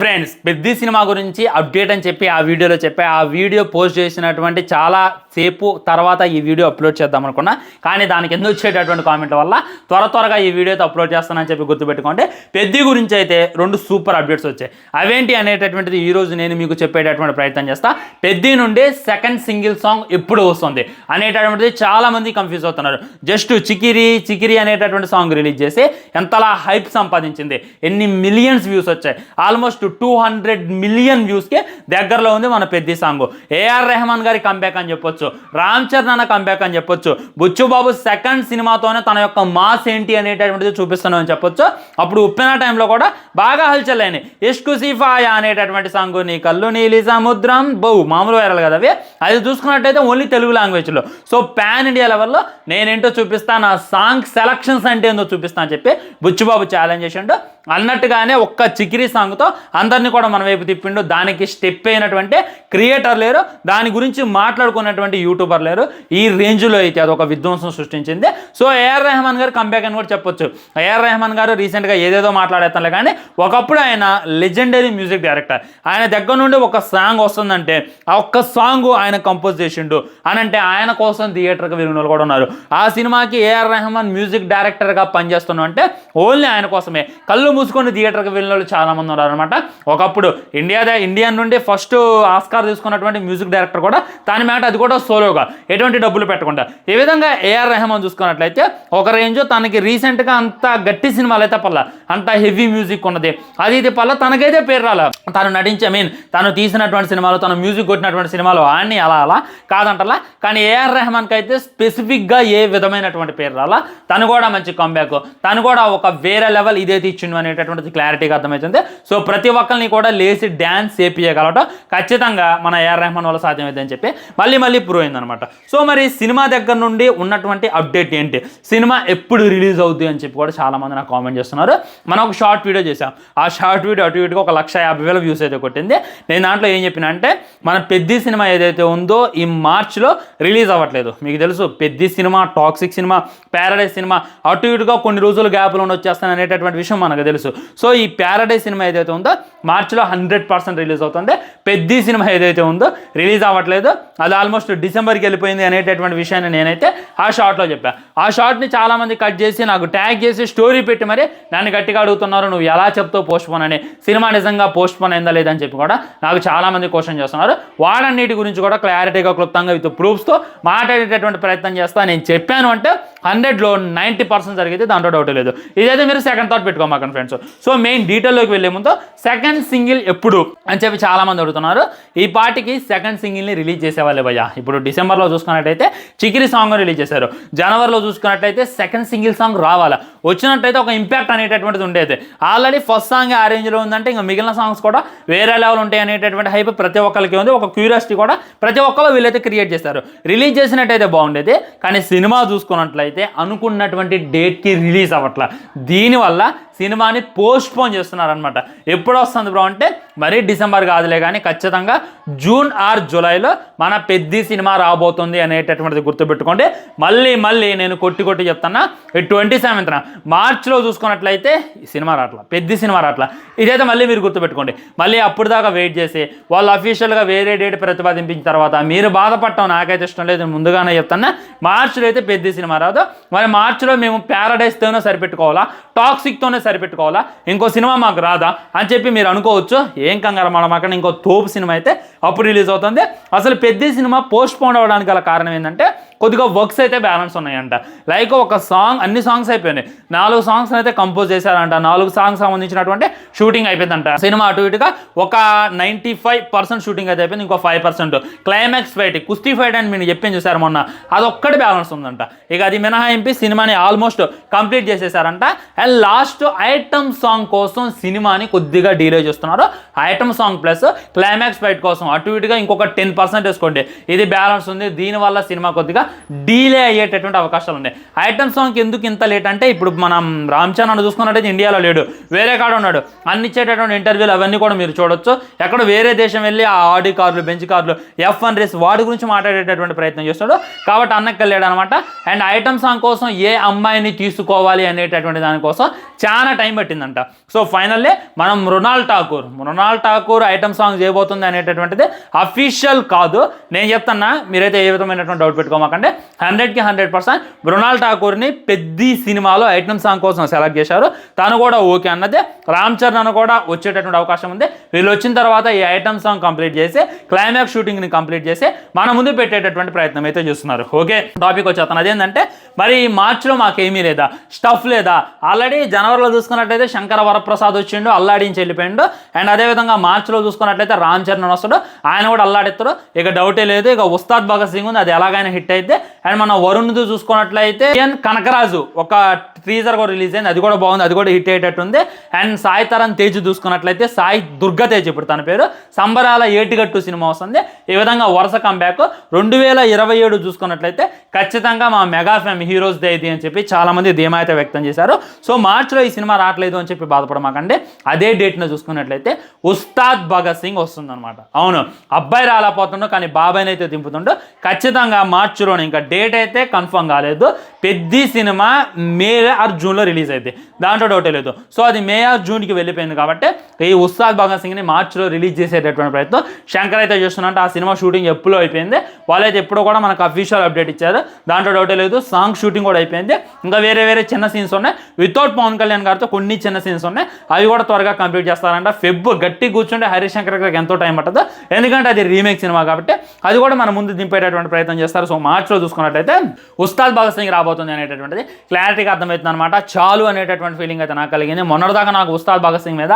Friends Peddi cinema గురించి update అని చెప్పి ఆ వీడియోలో చెప్పా. ఆ వీడియో పోస్ట్ చేసినటువంటి చాలా సేపు తర్వాత ఈ వీడియో అప్లోడ్ చేద్దాం అనుకున్నా, కానీ దానికి ఎందుకు వచ్చేటటువంటి కామెంట్ల వల్ల త్వరగా ఈ వీడియోతో అప్లోడ్ చేస్తానని చెప్పి గుర్తుపెట్టుకోండి. పెద్ది గురించి అయితే 2 సూపర్ అప్డేట్స్ వచ్చాయి. అవేంటి అనేటటువంటిది ఈరోజు నేను మీకు చెప్పేటటువంటి ప్రయత్నం చేస్తా. పెద్ది నుండి సెకండ్ సింగిల్ సాంగ్ ఎప్పుడు వస్తుంది అనేటటువంటిది చాలా మంది కన్ఫ్యూజ్ అవుతున్నారు. జస్ట్ చికిరి అనేటటువంటి సాంగ్ రిలీజ్ చేసి ఎంతలా హైప్ సంపాదించింది, ఎన్ని మిలియన్స్ వ్యూస్ వచ్చాయి, ఆల్మోస్ట్ 200 మిలియన్ వ్యూస్కి దగ్గరలో ఉంది మన పెద్ది సాంగ్. ఏఆర్ రెహమాన్ గారి కంబ్యాక్ అని చెప్పొచ్చు, రామ్ చరణ్ అన్న కంబ్యాక్ అని చెప్పొచ్చు, బుచ్చుబాబు సెకండ్ సినిమాతోనే తన యొక్క మాస్ ఏంటి అనేటటువంటిది చూపిస్తున్నాం అని చెప్పొచ్చు. అప్పుడు ఉప్పెన టైంలో కూడా బాగా హల్చల్ అయినాయి. ఇష్కు సిఫాయా అనేటటువంటి సాంగ్, నీ కళ్ళు నీలి సముద్రం మామూలు వైరల్ కదా అవి. అది చూసుకున్నట్టయితే ఓన్లీ తెలుగు లాంగ్వేజ్లో. సో పాన్ ఇండియా లెవెల్లో నేనేంటో చూపిస్తా, నా సాంగ్ సెలక్షన్స్ అంటే ఏందో చూపిస్తా అని చెప్పి బుచ్చుబాబు ఛాలెంజ్ చేసిండు. అన్నట్టుగానే ఒక్క చికిరి సాంగ్తో అందరినీ కూడా మన వైపు తిప్పిండు. దానికి స్టెప్ అయినటువంటి క్రియేటర్ లేరు, దాని గురించి మాట్లాడుకున్నటువంటి యూట్యూబర్ లేరు. ఈ రేంజ్లో అయితే అదొక విధ్వంసం సృష్టించింది. సో ఏఆర్ రెహమాన్ గారు కంబ్యాక్ అని కూడా చెప్పొచ్చు. ఏఆర్ రెహమాన్ గారు రీసెంట్గా ఏదేదో మాట్లాడేస్తానులే, కానీ ఒకప్పుడు ఆయన లెజెండరీ మ్యూజిక్ డైరెక్టర్. ఆయన దగ్గర నుండి ఒక సాంగ్ వస్తుందంటే ఆ ఒక్క సాంగ్ ఆయన కంపోజ్ చేసిండు అని అంటే ఆయన కోసం థియేటర్కి వెళ్ళిన వాళ్ళు కూడా ఉన్నారు. ఆ సినిమాకి ఏఆర్ రెహమాన్ మ్యూజిక్ డైరెక్టర్గా పనిచేస్తున్నాం అంటే ఓన్లీ ఆయన కోసమే. కళ్ళు మూసుకొని థియేటర్కి వెళ్ళిన వాళ్ళు చాలా మంది ఉన్నారు అనమాట. ఒకప్పుడు ఇండియా నుండి ఫస్ట్ ఆస్కార్ తీసుకున్నటువంటి మ్యూజిక్ డైరెక్టర్ కూడా దాని మాట, అది కూడా సోలోగా, ఎటువంటి డబ్బులు పెట్టకుండా. ఈ విధంగా ఏఆర్ రెహమాన్ చూసుకున్నట్లయితే ఒక రేంజ్, తనకి రీసెంట్గా అంత గట్టి సినిమాలు అయితే పల్ల, అంత హెవీ మ్యూజిక్ ఉన్నది అది ఇది పల్ల, తనకైతే పేరు రాల. తను నటించే తను తీసినటువంటి సినిమాలు, తను మ్యూజిక్ కొట్టినటువంటి సినిమాలు అన్నీ అలా కాదంటలా. కానీ ఏఆర్ రెహమాన్కి అయితే స్పెసిఫిక్గా ఏ విధమైనటువంటి పేరు రాలా. తను కూడా మంచి కంబ్యాక్, తను కూడా ఒక వేరే లెవెల్ ఇదైతే ఇచ్చిండు అనేటటువంటిది క్లారిటీగా అర్థమవుతుంది. సో ప్రతి ఒక్కరిని కూడా లేచి డ్యాన్స్ చేపియగలటం ఖచ్చితంగా మన ఏఆర్ రెహమాన్ వల్ల సాధ్యమైంది అని చెప్పి మళ్ళీ ప్రూవ్ అయిందనమాట. సో మరి సినిమా దగ్గర నుండి ఉన్నటువంటి అప్డేట్ ఏంటి, సినిమా ఎప్పుడు రిలీజ్ అవుతుంది అని చెప్పి కూడా చాలామంది నాకు కామెంట్ చేస్తున్నారు. మనం ఒక షార్ట్ వీడియో చేసాం, ఆ షార్ట్ వీడియో అటు ఇటుగా 150,000 వ్యూస్ అయితే కొట్టింది. నేను దాంట్లో ఏం చెప్పిన అంటే, మన పెద్ది సినిమా ఏదైతే ఉందో ఈ మార్చ్లో రిలీజ్ అవ్వట్లేదు. మీకు తెలుసు Peddi cinema, toxic cinema, Paradise cinema అటు ఇటుగా కొన్ని రోజులు గ్యాప్లో వచ్చేస్తాను అనేటటువంటి విషయం మనకు తెలుసు. సో ఈ ప్యారడైజ్ సినిమా ఏదైతే ఉందో మార్చిలో 100% రిలీజ్ అవుతుంది. పెద్ది సినిమా ఏదైతే ఉందో రిలీజ్ అవ్వట్లేదు, అది ఆల్మోస్ట్ డిసెంబర్కి వెళ్ళిపోయింది అనేటటువంటి విషయాన్ని నేనైతే ఆ షార్ట్లో చెప్పాను. ఆ షార్ట్ని చాలామంది కట్ చేసి నాకు ట్యాగ్ చేసి స్టోరీ పెట్టి మరి నన్ను గట్టిగా అడుగుతున్నారు, నువ్వు ఎలా చెప్తావు పోస్ట్ పోన్ అని, సినిమా నిజంగా పోస్ట్ పోన్ అయిందా లేదని చెప్పి కూడా నాకు చాలామంది క్వశ్చన్ చేస్తున్నారు. వాడన్నిటి గురించి కూడా క్లారిటీగా క్లుప్తంగా విత్ ప్రూఫ్స్తో మాట్లాడేటటువంటి ప్రయత్నం చేస్తా. నేను చెప్పాను అంటే 100లో 90% జరిగితే దాంట్లో డౌట్ లేదు. ఇదైతే మీరు సెకండ్ థాట్ పెట్టుకోమాకండి ఫ్రెండ్స్. సో మెయిన్ డీటెయిల్లోకి వెళ్ళే ముందు సెకండ్ సింగిల్ ఎప్పుడు అని చెప్పి చాలామంది అడుగుతున్నారు. ఈ పార్టీకి సెకండ్ సింగిల్ని రిలీజ్ చేసేవాళ్ళే భయ్యా. ఇప్పుడు డిసెంబర్లో చూసుకున్నట్టయితే చికిరి సాంగ్ రిలీజ్ చేశారు, జనవరిలో చూసుకున్నట్లయితే సెకండ్ సింగిల్ సాంగ్ రావాలా, వచ్చినట్టయితే ఒక ఇంపాక్ట్ అనేటటువంటిది ఉండేది. ఆల్రెడీ ఫస్ట్ సాంగ్ ఆ రేంజ్లో ఉందంటే ఇంకా మిగిలిన సాంగ్స్ కూడా వేరే లెవెల్ ఉంటాయి అనేటటువంటి హైప్ ప్రతి ఒక్కరికి ఉంది. ఒక క్యూరియాసిటీ కూడా ప్రతి ఒక్కరు వీళ్ళైతే క్రియేట్ చేస్తారు. రిలీజ్ చేసినట్టయితే బాగుండేది, కానీ సినిమా చూసుకున్నట్లయితే అనుకున్నటువంటి డేట్కి రిలీజ్ అవ్వట్లా. దీనివల్ల సినిమాని పోస్ట్ పోన్ చేస్తున్నారనమాట. ఎప్పుడు వస్తుంది బ్రో అంటే మరీ డిసెంబర్ కాదులే, కానీ ఖచ్చితంగా జూన్ ఆర్ జూలైలో మన పెద్ది సినిమా రాబోతుంది అనేటటువంటిది గుర్తుపెట్టుకోండి. మళ్ళీ నేను కొట్టి చెప్తున్నా, 27న మార్చ్లో చూసుకున్నట్లయితే సినిమా రాట్లా, పెద్ది సినిమా రాట్లా. ఇదైతే మళ్ళీ మీరు గుర్తుపెట్టుకోండి. మళ్ళీ అప్పుడు దాకా వెయిట్ చేసి వాళ్ళు అఫీషియల్గా వేరే డేట్ ప్రతిపాదించిన తర్వాత మీరు బాధపడటం నాకైతే ఇష్టం లేదు. ముందుగానే చెప్తున్నా, మార్చ్లో అయితే పెద్ది సినిమా రాదు. మరి మార్చ్లో మేము ప్యారడైజ్తోనే సరిపెట్టుకోవాలా, టాక్సిక్తోనే సరిపెట్టుకోవాలా, ఇంకో సినిమా మాకు రాదా అని చెప్పి మీరు అనుకోవచ్చు. ఏం కంగారు, మనం అక్కడ ఇంకో తోపు సినిమా అయితే అప్పుడు రిలీజ్ అవుతుంది. అసలు పెద్ద సినిమా పోస్ట్ పోన్ అవ్వడానికి గల కారణం ఏంటంటే కొద్దిగా వర్క్స్ అయితే బ్యాలెన్స్ ఉన్నాయంట. లైక్ ఒక సాంగ్, అన్ని సాంగ్స్ అయిపోయినాయి, 4 సాంగ్స్ అయితే కంపోజ్ చేశారంట, 4 సాంగ్స్ సంబంధించినటువంటి షూటింగ్ అయిపోయిందంట. సినిమా అటు ఇటుగా ఒక 95% షూటింగ్ అయితే అయిపోయింది. ఇంకో 5% క్లైమాక్స్ ఫైట్, కుస్తీ ఫైట్ అని మీరు చెప్పింది చూసారు మొన్న, అదొక్కటి బ్యాలెన్స్ ఉందంట. ఇక అది మినహాయింపి సినిమాని ఆల్మోస్ట్ కంప్లీట్ చేసేసారంట. అండ్ లాస్ట్ ఐటమ్ సాంగ్ కోసం సినిమాని కొద్దిగా డీలే చేస్తున్నారు. Item song plus climax fight కోసం అటు ఇటుగా ఇంకొక 10% వేసుకోండి, ఇది బ్యాలెన్స్ ఉంది. దీనివల్ల సినిమా కొద్దిగా డీలే అయ్యేటటువంటి అవకాశాలు ఉన్నాయి. ఐటమ్ సాంగ్కి ఎందుకు ఇంత లేట్ అంటే, ఇప్పుడు మనం రామ్ చరణ్ చూసుకున్నట్టయితే ఇండియాలో లేడు, వేరే కాడ ఉన్నాడు. అన్ని ఇచ్చేటటువంటి ఇంటర్వ్యూలు అవన్నీ కూడా మీరు చూడొచ్చు. ఎక్కడ వేరే దేశం వెళ్ళి ఆ ఆడి కార్లు, బెంచ్ కార్లు, F1 రేస్ వాడి గురించి మాట్లాడేటటువంటి ప్రయత్నం చేస్తాడు. కాబట్టి అన్నకి వెళ్ళాడు అనమాట. అండ్ ఐటమ్ సాంగ్ కోసం ఏ అమ్మాయిని తీసుకోవాలి అనేటటువంటి దానికోసం చాలా టైం పట్టిందంట. సో ఫైనల్లీ మనం మృణాల్ మృణాల్ ఠాకూర్ ఐటమ్ సాంగ్ చేయబోతుంది అనేటటువంటిది అఫీషియల్ కాదు. నేను చెప్తున్నా, మీరైతే ఏ విధమైనటువంటి డౌట్ పెట్టుకోమాకండి. 100కి 100% మృణాల్ ఠాకూర్ని పెద్ది సినిమాలో ఐటమ్ సాంగ్ కోసం సెలెక్ట్ చేశారు. తను కూడా ఓకే అన్నదే. రామ్ చరణ్ కూడా వచ్చేటటువంటి అవకాశం ఉంది. వీళ్ళు వచ్చిన తర్వాత ఈ ఐటమ్ సాంగ్ కంప్లీట్ చేసి క్లైమాక్స్ షూటింగ్ని కంప్లీట్ చేసి మన ముందు పెట్టేటటువంటి ప్రయత్నం అయితే చేస్తున్నారు. ఓకే, టాపిక్ వచ్చేస్తాను. అదేంటంటే మరి మార్చిలో మాకేమీ లేదా, స్టఫ్ లేదా. ఆల్రెడీ జనవరిలో చూసుకున్నట్లయితే శంకర వరప్రసాద్ వచ్చిండు, అల్లాడించి వెళ్ళిపోయిండు. అండ్ అదేవిధంగా మార్చిలో చూసుకున్నట్లయితే రామ్ చరణ్ వస్తాడు, ఆయన కూడా అల్లాడిస్తాడు. ఇక డౌటే లేదు. ఇక ఉస్తాద్ భగత్ సింగ్ ఉంది, అది ఎలాగైనా హిట్ అయితే. అండ్ మన వరుణ్ చూసుకున్నట్లయితే కనకరాజు ఒక టీజర్ కూడా రిలీజ్ అయింది, అది కూడా బాగుంది, అది కూడా హిట్ అయ్యేటట్టుంది. అండ్ సాయి తరణ్ తేజ్ చూసుకున్నట్లయితే సాయి దుర్గా తేజ్, ఇప్పుడు తన పేరు, సంబరాల ఏటిగట్టు సినిమా వస్తుంది. ఈ విధంగా వరుస కంబ్యాక్. 2027 చూసుకున్నట్లయితే ఖచ్చితంగా మా మెగా ఫ్యామ్ హీరోస్ డే ఇది అని చెప్పి చాలా మంది ధీమా అయితే వ్యక్తం చేశారు. సో మార్చిలో ఈ సినిమా రావట్లేదు అని చెప్పి బాధపడమాకండి. అదే డేట్ను చూసుకున్నట్లయితే ఉస్తాద్ భగత్ సింగ్ వస్తుందన్నమాట. అవును, అబ్బాయి రాలేకపోతుండో కానీ బాబాయ్ని అయితే దింపుతుండో. ఖచ్చితంగా మార్చిలోనే, ఇంకా డేట్ అయితే కన్ఫర్మ్ కాలేదు. పెద్ది సినిమా మే ఆర్ జూన్లో రిలీజ్ అయితే దాంట్లో డౌటే లేదు. సో అది మే ఆర్ జూన్కి వెళ్ళిపోయింది కాబట్టి ఈ ఉస్తాద్ భగత్ సింగ్ని మార్చిలో రిలీజ్ చేసేటటువంటి ప్రయత్నం శంకర్ అయితే చేస్తున్నట్టు. ఆ సినిమా షూటింగ్ ఎప్పుడో అయిపోయింది. వాళ్ళైతే ఎప్పుడో కూడా మనకు అఫీషియల్ అప్డేట్ ఇచ్చారు, దాంట్లో డౌటే లేదు. సాంగ్ షూటింగ్ కూడా అయిపోయింది. ఇంకా వేరే వేరే చిన్న సీన్స్ ఉన్నాయి. వితౌట్ పవన్ కళ్యాణ్ గారితో కొన్ని చిన్న సీన్స్ ఉన్నాయి, అవి కూడా త్వరగా కంప్లీట్ చేస్తారంట. గట్టి కూర్చుంటే హరిశంకర్ గారికి ఎంతో టైం పట్టదు, ఎందుకంటే అది రీమేక్ సినిమా కాబట్టి. అది కూడా మన ముందు దింపేటటువంటి ప్రయత్నం చేస్తారు. సో మార్చిలో చూసుకున్నట్లయితే ఉస్తాద్ భగత్ సింగ్ రాబోతుంది అనేటటువంటిది క్లారిటీగా అర్థమవుతుంది అనమాట. చాలు అనేటటువంటి ఫీలింగ్ అయితే నాకు కలిగింది. మొన్నటిదాకా నాకు ఉస్తాద్ భగత్ సింగ్ మీద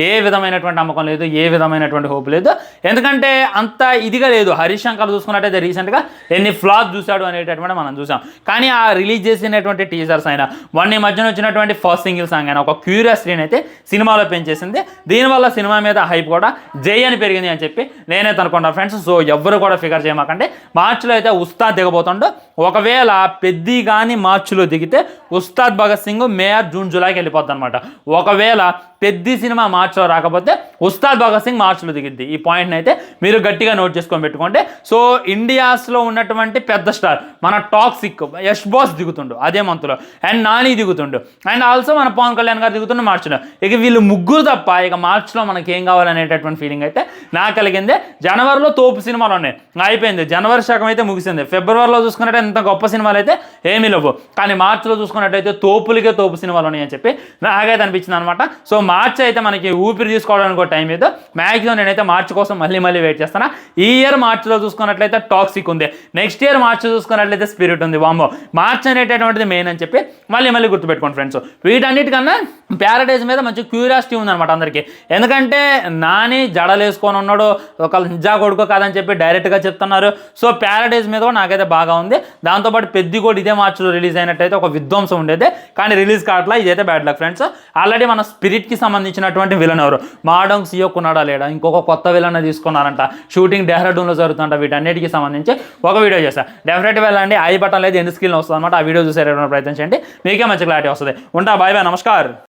ఏ విధమైనటువంటి నమ్మకం లేదు, ఏ విధమైనటువంటి హోప్ లేదు, ఎందుకంటే అంత ఇదిగా లేదు. హరిశంకర్ చూసుకున్నట్టయితే రీసెంట్గా ఎన్ని ఫ్లాప్ చూశాడు అనేటటువంటి మనం చూసాం. కానీ ఆ రిలీజ్ చేసినటువంటి టీజర్స్ అయినా, మొన్న ఈ మధ్యన వచ్చినటువంటి ఫస్ట్ సింగిల్ సాంగ్ అయినా ఒక క్యూరియాసిటీని అయితే సినిమాలో పెంచేసింది. దీనివల్ల సినిమా మీద హైప్ కూడా జై అని పెరిగింది అని చెప్పి నేనైతే అనుకుంటాను ఫ్రెండ్స్. సో ఎవ్వరు కూడా ఫిగర్ చేయమాకండి. మార్చిలో అయితే ఉస్తాద్ దిగబోతుండో. ఒకవేళ పెద్ది కానీ మార్చిలో దిగితే ఉస్తాద్ భగత్ సింగ్ మే ఆర్ జూన్ జూలైకి వెళ్ళిపోద్ది అనమాట. ఒకవేళ పెద్ది సినిమా మార్చిలో రాకపోతే ఉస్తాద్ భగత్ సింగ్ మార్చిలో దిగిద్ది. ఈ పాయింట్ని అయితే మీరు గట్టిగా నోట్ చేసుకొని పెట్టుకోండి. సో ఇండియాస్లో ఉన్నటువంటి పెద్ద స్టార్ మన టాక్సిక్ యష్ బాస్ దిగుతుండు అదే మంత్లో, అండ్ నాని దిగుతుండు, అండ్ ఆల్సో మన పవన్ కళ్యాణ్ గారు దిగుతుండు మార్చిలో. ఇక వీళ్ళు ముగ్గురు తప్ప ఇక మార్చిలో మనకి ఏం కావాలనేటటువంటి ఫీలింగ్ అయితే నాకు కలిగింది. జనవరిలో తోపు సినిమాలు ఉన్నాయి, అయిపోయింది. జనవరి శాఖం అయితే ముగిసింది. ఫిబ్రవరిలో చూసుకున్నట్టు ఎంత గొప్ప సినిమాలు అయితే ఏమీ లేవు. కానీ మార్చిలో చూసుకున్నట్టయితే తోపులకే తోపు సినిమాలు ఉన్నాయి అని చెప్పి నాకైతే అనిపించింది అనమాట. సో మార్చి అయితే మనకి ఊపిరి తీసుకోవడానికి ఒక టైం ఏదో మ్యాక్సిమం నేనైతే మార్చి కోసం మళ్ళీ వెయిట్ చేస్తాను. ఈ ఇయర్ మార్చిలో చూసుకున్నట్లయితే టాక్సిక్ ఉంది, నెక్స్ట్ ఇయర్ మార్చి చూసుకున్నట్లయితే స్పిరిట్ ఉంది. వామ్మో, మార్చ్ అనేటటువంటిది మెయిన్ అని చెప్పి మళ్ళీ గుర్తుపెట్టుకోండి ఫ్రెండ్స్. వీటన్నిటికన్నా ప్యారడైజ్ మీద మంచి క్యూరియాసిటీ ఉందన్నమాట అందరికీ. ఎందుకంటే నాని జడలేసుకొని ఉన్నాడు, ఒక నిజా కొడుకో కాదని చెప్పి డైరెక్ట్గా చెప్తున్నారు. సో ప్యారడైజ్ మీద కూడా నాకైతే బాగా ఉంది. దాంతోపాటు పెద్ది కూడా ఇదే మార్చిలో రిలీజ్ అయినట్టయితే ఒక విధ్వంసం ఉండేది, కానీ రిలీజ్ కావట్లా. ఇదైతే బ్యాడ్ లక్ ఫ్రెండ్స్. ఆల్రెడీ మన స్పిరిట్కి సంబంధించినటువంటి విలన్ ఎవరు, మాడంగ్ సియో కొన్నాడా లేడా, ఇంకొక కొత్త విలన్ తీసుకున్నారంట. షూటింగ్ డెహ్రాడూన్లో జరుగుతుంట. వీటన్నిటికీ సంబంధించి ఒక వీడియో చేస్తాను. డెఫినెట్గా వెళ్ళండి. ఐ బటన్ లేదు, ఎండ్ స్క్రీన్ వస్తుంది అనమాట. ఆ వీడియో చూసేటటువంటి ప్రయత్నం చేయండి, మీకే మంచి క్లారిటీ వస్తుంది. ఉంటా, బాయ్ బాయ్, నమస్కారం.